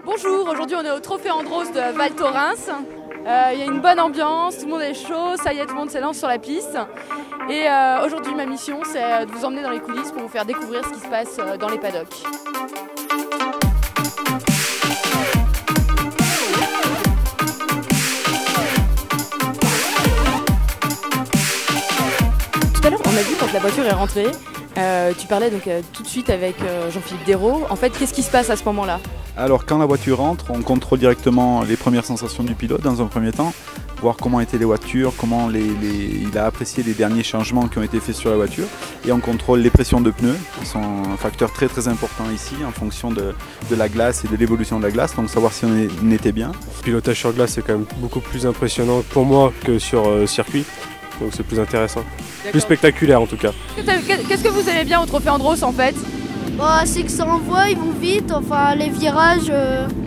Bonjour, aujourd'hui on est au Trophée Andros de Val Thorens. Il y a une bonne ambiance, tout le monde est chaud, ça y est, tout le monde s'élance sur la piste. Et aujourd'hui ma mission c'est de vous emmener dans les coulisses pour vous faire découvrir ce qui se passe dans les paddocks. Tout à l'heure on a vu quand la voiture est rentrée, tu parlais donc tout de suite avec Jean-Philippe Dérault. En fait, qu'est-ce qui se passe à ce moment-là? Alors quand la voiture rentre, on contrôle directement les premières sensations du pilote dans un premier temps, voir comment étaient les voitures, comment il a apprécié les derniers changements qui ont été faits sur la voiture, et on contrôle les pressions de pneus, qui sont un facteur très important ici en fonction de la glace et de l'évolution de la glace, donc savoir si on était bien. Le pilotage sur glace c'est quand même beaucoup plus impressionnant pour moi que sur circuit, donc c'est plus intéressant, plus spectaculaire en tout cas. Qu'est-ce que vous aimez bien au Trophée Andros en fait? Bah, c'est que ça envoie, ils vont vite, enfin les virages,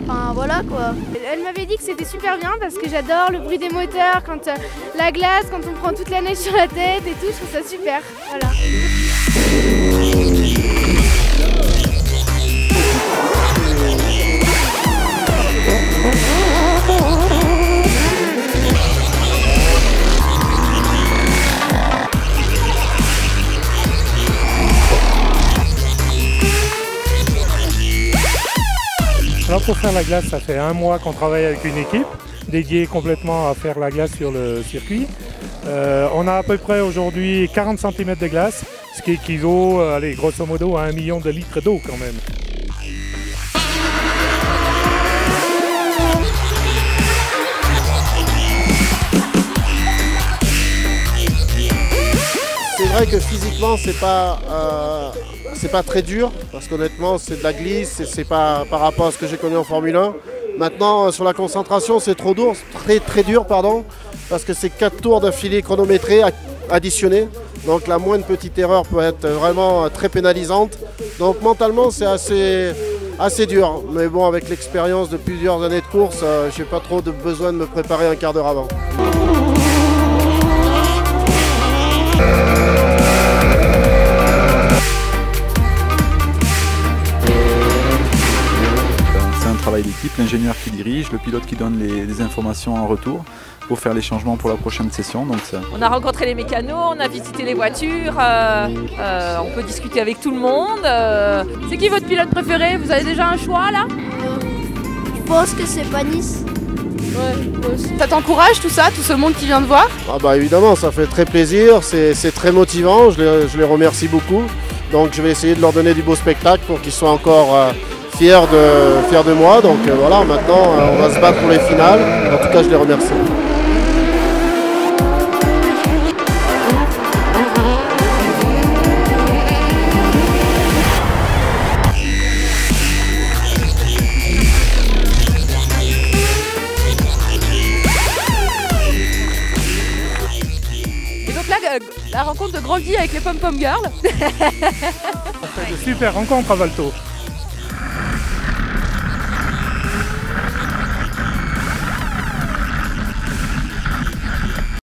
enfin voilà quoi. Elle m'avait dit que c'était super bien parce que j'adore le bruit des moteurs, quand la glace, quand on prend toute la neige sur la tête et tout, je trouve ça super. Voilà. Alors pour faire la glace, ça fait 1 mois qu'on travaille avec une équipe dédiée complètement à faire la glace sur le circuit. On a à peu près aujourd'hui 40 cm de glace, ce qui équivaut allez, grosso modo à 1 million de litres d'eau quand même. C'est vrai que physiquement c'est pas très dur parce qu'honnêtement c'est de la glisse et c'est pas par rapport à ce que j'ai connu en Formule 1. Maintenant sur la concentration c'est trop dur, très dur pardon, parce que c'est 4 tours d'affilée chronométrés additionnés. Donc la moindre petite erreur peut être vraiment très pénalisante. Donc mentalement c'est assez dur. Mais bon, avec l'expérience de plusieurs années de course, j'ai pas trop de besoin de me préparer un quart d'heure avant. Travail d'équipe, l'ingénieur qui dirige, le pilote qui donne les informations en retour pour faire les changements pour la prochaine session. Donc ça... On a rencontré les mécanos, on a visité les voitures, on peut discuter avec tout le monde. C'est qui votre pilote préféré? Vous avez déjà un choix là? Je pense que c'est Panis. Ouais, ça t'encourage tout ça, tout ce monde qui vient de voir? Ah bah évidemment, ça fait très plaisir, c'est très motivant, je les remercie beaucoup. Donc je vais essayer de leur donner du beau spectacle pour qu'ils soient encore fiers de moi. Donc voilà, maintenant on va se battre pour les finales. En tout cas, je les remercie. Et donc là, la rencontre de Grandi avec les Pom Pom Girls. On fait de super rencontres à Valto.